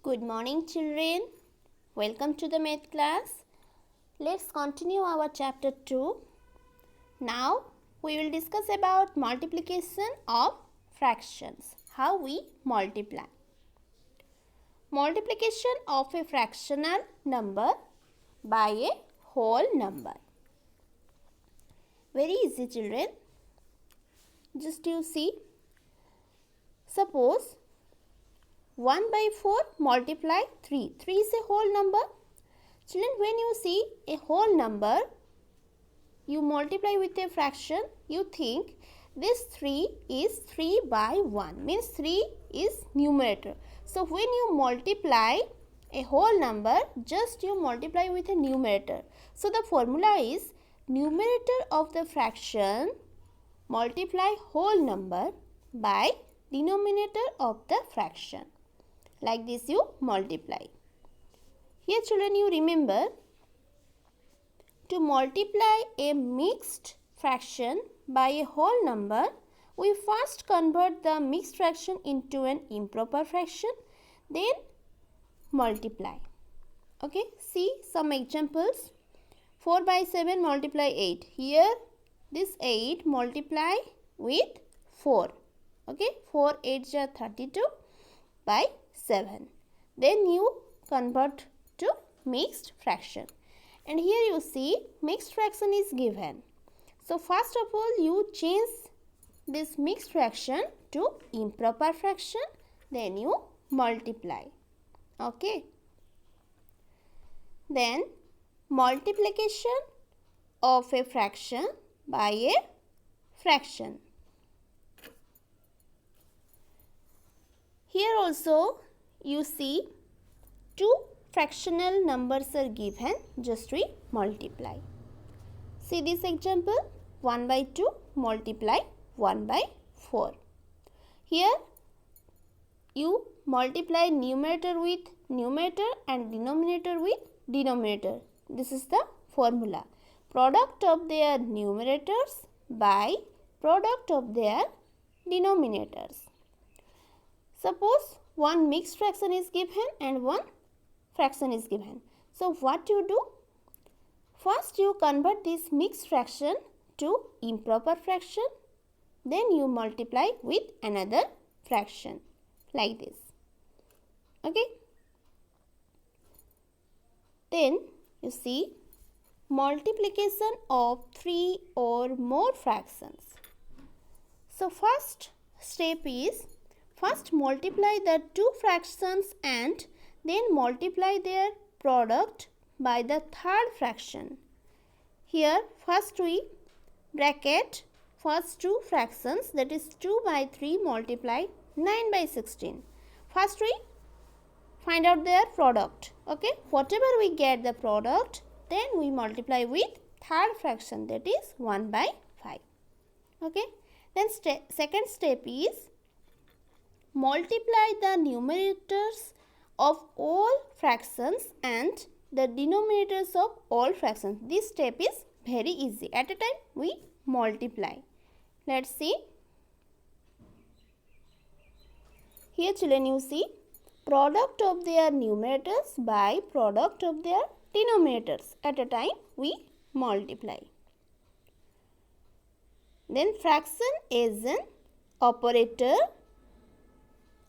Good morning, children. Welcome to the math class. Let's continue our chapter 2. Now we will discuss about multiplication of fractions. How we multiply. Multiplication of a fractional number by a whole number. Very easy, children. Just you see. Suppose 1 by 4 multiply 3. 3 is a whole number. Children, when you see a whole number, you multiply with a fraction, you think this 3 is 3 by 1. Means 3 is numerator. So, when you multiply a whole number, just you multiply with a numerator. So, the formula is numerator of the fraction multiply whole number by denominator of the fraction. Like this you multiply. Here children, you remember, to multiply a mixed fraction by a whole number, we first convert the mixed fraction into an improper fraction, then multiply. Okay, see some examples. 4 by 7 multiply 8. Here this 8 multiply with 4. Okay, 4 8s are 32 by 7. Then you convert to mixed fraction. And here you see mixed fraction is given. So first of all you change this mixed fraction to improper fraction. Then you multiply. Okay. Then multiplication of a fraction by a fraction. Here also you see two fractional numbers are given, just we multiply. See this example, 1 by 2 multiply 1 by 4. Here you multiply numerator with numerator and denominator with denominator. This is the formula. Product of their numerators by product of their denominators. Suppose one mixed fraction is given and one fraction is given. So what you do? First you convert this mixed fraction to improper fraction. Then you multiply with another fraction. Like this. Okay. Then you see multiplication of 3 or more fractions. So first step is, first multiply the two fractions and then multiply their product by the third fraction. Here first we bracket first two fractions, that is 2 by 3 multiply 9 by 16. First we find out their product. Okay, whatever we get the product, then we multiply with third fraction, that is 1 by 5. Okay, then second step is multiply the numerators of all fractions and the denominators of all fractions. This step is very easy. At a time we multiply. Let's see. Here children, you see product of their numerators by product of their denominators. At a time we multiply. Then fraction is an operator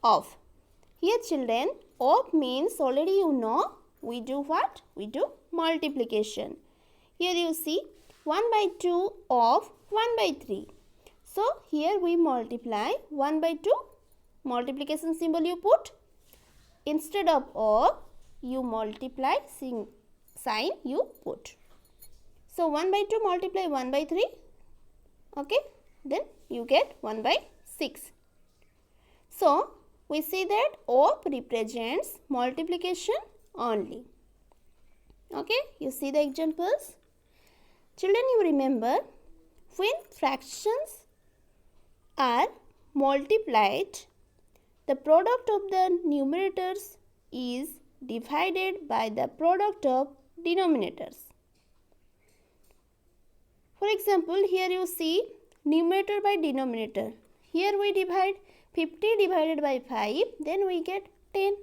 of. Here children, of means already you know, we do what? We do multiplication. Here you see 1 by 2 of 1 by 3. So here we multiply 1 by 2, multiplication symbol you put. Instead of you multiply sign you put. So 1 by 2 multiply 1 by 3. Okay, then you get 1 by 6. So we see that of represents multiplication only. Okay, you see the examples. Children, you remember, when fractions are multiplied, the product of the numerators is divided by the product of denominators. For example, here you see numerator by denominator. Here we divide 50 divided by 5, then we get 10.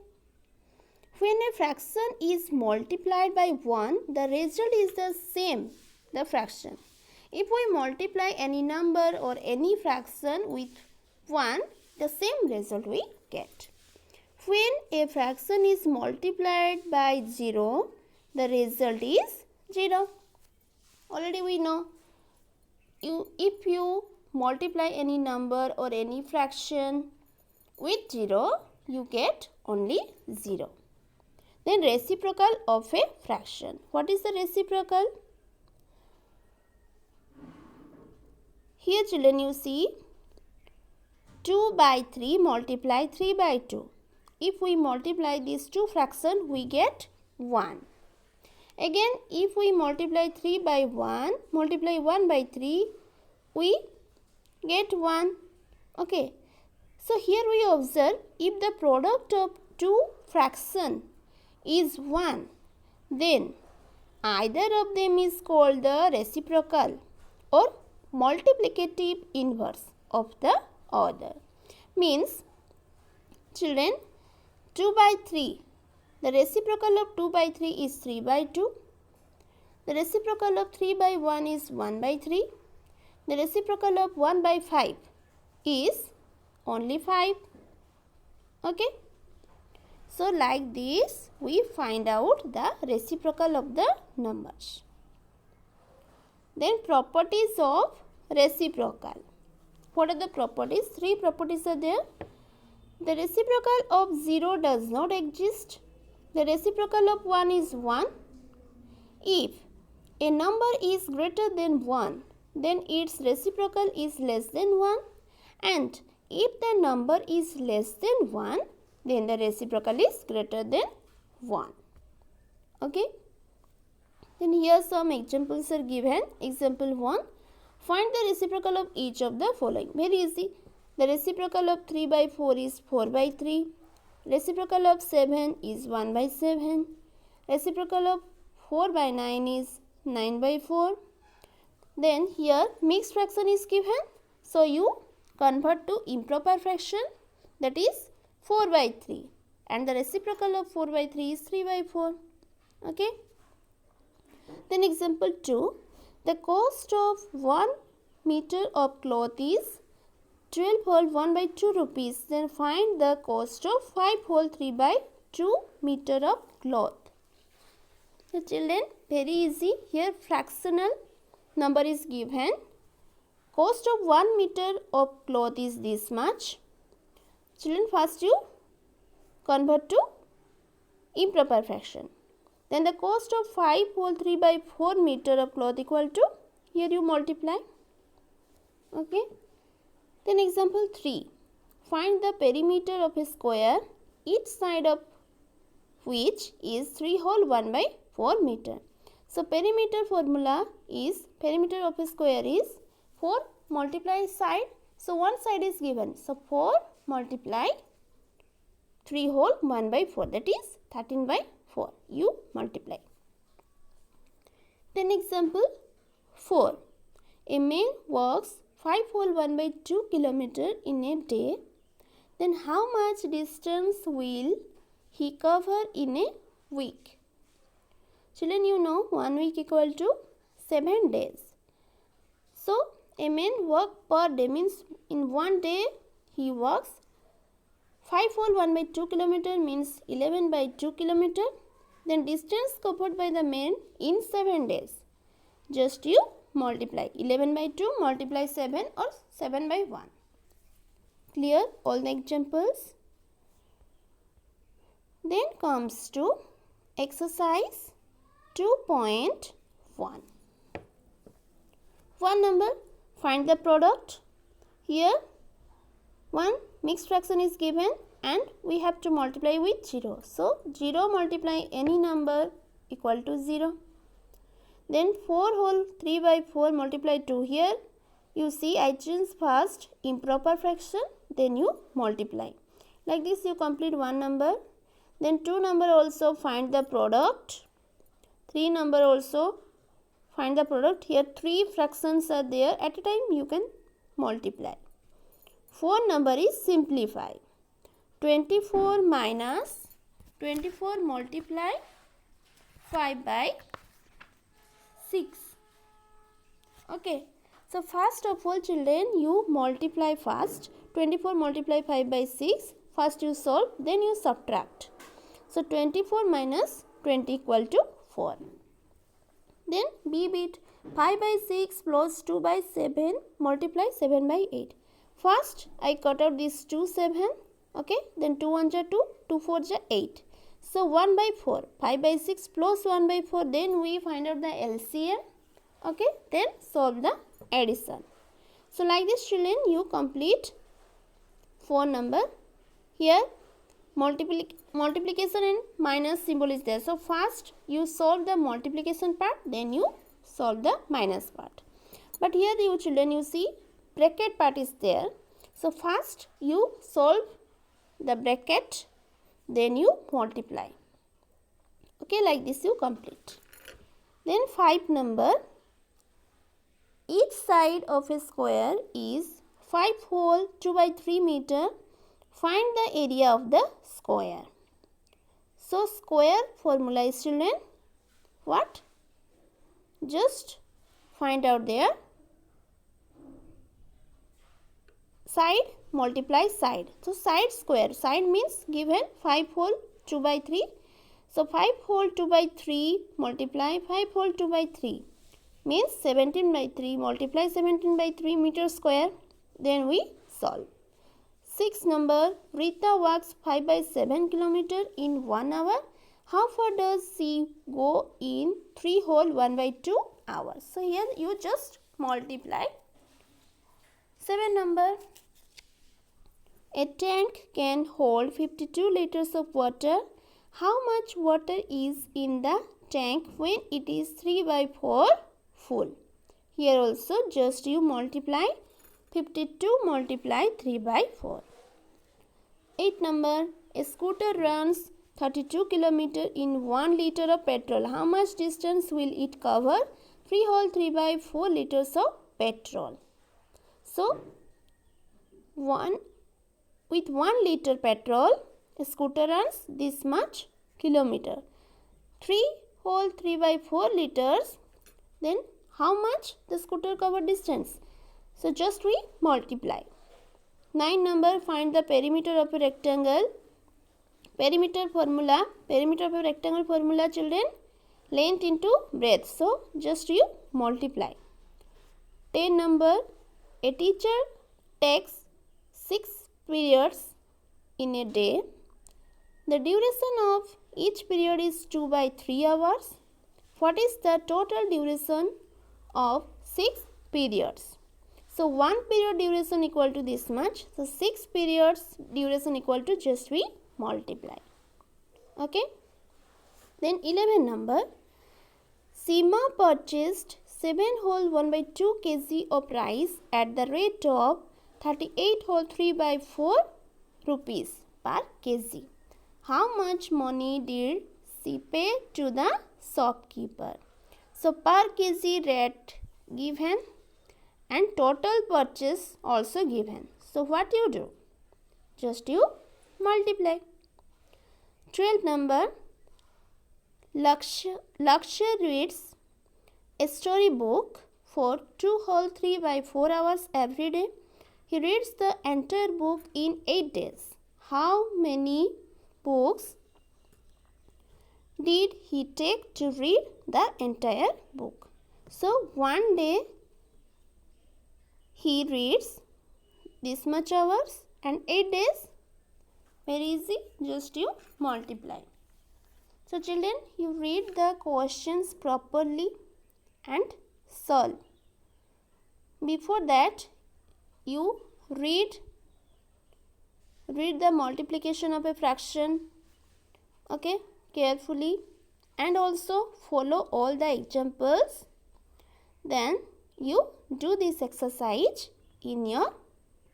fraction is multiplied by 1, the result is the same, the fraction. If we multiply any number or any fraction with 1, the same result we get. When a fraction is multiplied by 0, the result is 0. Already we know, if you multiply any number or any fraction with 0, you get only 0. Then reciprocal of a fraction. What is the reciprocal? Here children, you see 2 by 3 multiply 3 by 2. If we multiply these two fractions, we get 1. Again, if we multiply 3 by 1, multiply 1 by 3, we get 1. Okay. So here we observe, if the product of two fractions is 1, then either of them is called the reciprocal or multiplicative inverse of the other. Means, children, 2 by 3, the reciprocal of 2 by 3 is 3 by 2. The reciprocal of 3 by 1 is 1 by 3. The reciprocal of 1 by 5 is only 5. Okay. So like this we find out the reciprocal of the numbers. Then properties of reciprocal. What are the properties? 3 properties are there. The reciprocal of 0 does not exist. The reciprocal of 1 is 1. If a number is greater than 1, then its reciprocal is less than 1, and if the number is less than 1, then the reciprocal is greater than 1. Okay. Then here some examples are given. Example 1. Find the reciprocal of each of the following. Very easy. The reciprocal of 3 by 4 is 4 by 3. Reciprocal of 7 is 1 by 7. Reciprocal of 4 by 9 is 9 by 4. Then here mixed fraction is given. So you convert to improper fraction, that is 4 by 3. And the reciprocal of 4 by 3 is 3 by 4. Okay. Then example 2. The cost of 1 meter of cloth is 12 whole 1 by 2 rupees. Then find the cost of 5 whole 3 by 2 meter of cloth. So children, very easy. Here fractional number is given. Cost of 1 meter of cloth is this much. Children, first you convert to improper fraction. Then the cost of 5 whole 3 by 4 meter of cloth equal to, here you multiply. Okay. Then example 3. Find the perimeter of a square, each side of which is 3 whole 1 by 4 meter. So perimeter formula is, perimeter of a square is 4 multiply side. So one side is given. So 4 multiply 3 whole 1 by 4, that is 13 by 4. You multiply. Then example 4. A man walks 5 whole 1 by 2 kilometer in a day. Then how much distance will he cover in a week? Children, you know 1 week equal to 7 days. So a man work per day means in one day he works 5 whole 1 by 2 kilometer means 11 by 2 kilometer. Then distance covered by the man in 7 days. Just you multiply 11 by 2 multiply 7 or 7 by 1. Clear all the examples? Then comes to exercise 2.1. One number, find the product. Here one mixed fraction is given and we have to multiply with 0. So 0 multiply any number equal to 0. Then 4 whole 3 by 4 multiply 2. Here you see I choose first improper fraction, then you multiply. Like this you complete one number. Then 2 number also find the product. 3 number also find the product. Here 3 fractions are there. At a time you can multiply. 4 number is simplify. 24 minus 24 multiply 5 by 6. Okay. So first of all children, you multiply first. 24 multiply 5 by 6. First you solve, then you subtract. So 24 minus 20 equal to 4. Then B bit 5 by 6 plus 2 by 7 multiply 7 by 8. First I cut out this 2 7. Okay. Then 2 1 are 2, 2 4 are 8. So 1 by 4. 5 by 6 plus 1 by 4. Then we find out the LCM. Okay. Then solve the addition. So like this children, you complete 4 number. Here multiplication and minus symbol is there. So first you solve the multiplication part, then you solve the minus part. But here you children, you see bracket part is there. So first you solve the bracket, then you multiply. Okay, like this you complete. Then 5 number. Each side of a square is 5 whole 2 by 3 meter. Find the area of the square. So square formula is children what? Just find out there. Side multiply side. So side square. Side means given 5 whole 2 by 3. So 5 whole 2 by 3 multiply 5 whole 2 by 3 means 17 by 3 multiply 17 by 3 meter square. Then we solve. 6 number. Rita walks 5 by 7 kilometer in 1 hour. How far does she go in 3 whole 1 by 2 hours? So here you just multiply. 7 number. A tank can hold 52 liters of water. How much water is in the tank when it is 3 by 4 full? Here also just you multiply. 52 multiply 3 by 4. 8 number. A scooter runs 32 km in 1 liter of petrol. How much distance will it cover? 3 whole 3 by 4 liters of petrol. So, with 1 liter petrol, a scooter runs this much kilometer. 3 whole 3 by 4 liters. Then how much the scooter cover distance? So just we multiply. 9 number. Find the perimeter of a rectangle. Perimeter formula. Perimeter of a rectangle formula children. Length into breadth. So just you multiply. 10 number. A teacher takes 6 periods in a day. The duration of each period is 2 by 3 hours. What is the total duration of 6 periods? So 1 period duration equal to this much. So 6 periods duration equal to just we multiply. Okay. Then 11 number. Seema purchased 7 whole 1 by 2 kg of rice at the rate of 38 whole 3 by 4 rupees per kg. How much money did she pay to the shopkeeper? So per kg rate given and total purchase also given. So what you do? Just you multiply. 12 number. Lakshya reads a story book for 2 whole 3 by 4 hours every day. He reads the entire book in 8 days. How many books did he take to read the entire book? So one day he reads this much hours and 8 days. Very easy. Just you multiply. So children, you read the questions properly and solve. Before that, you read the multiplication of a fraction, okay, carefully, and also follow all the examples. Then you do this exercise in your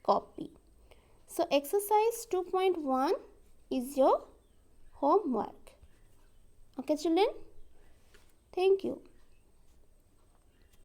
copy. So exercise 2.1 is your homework. Okay children, thank you.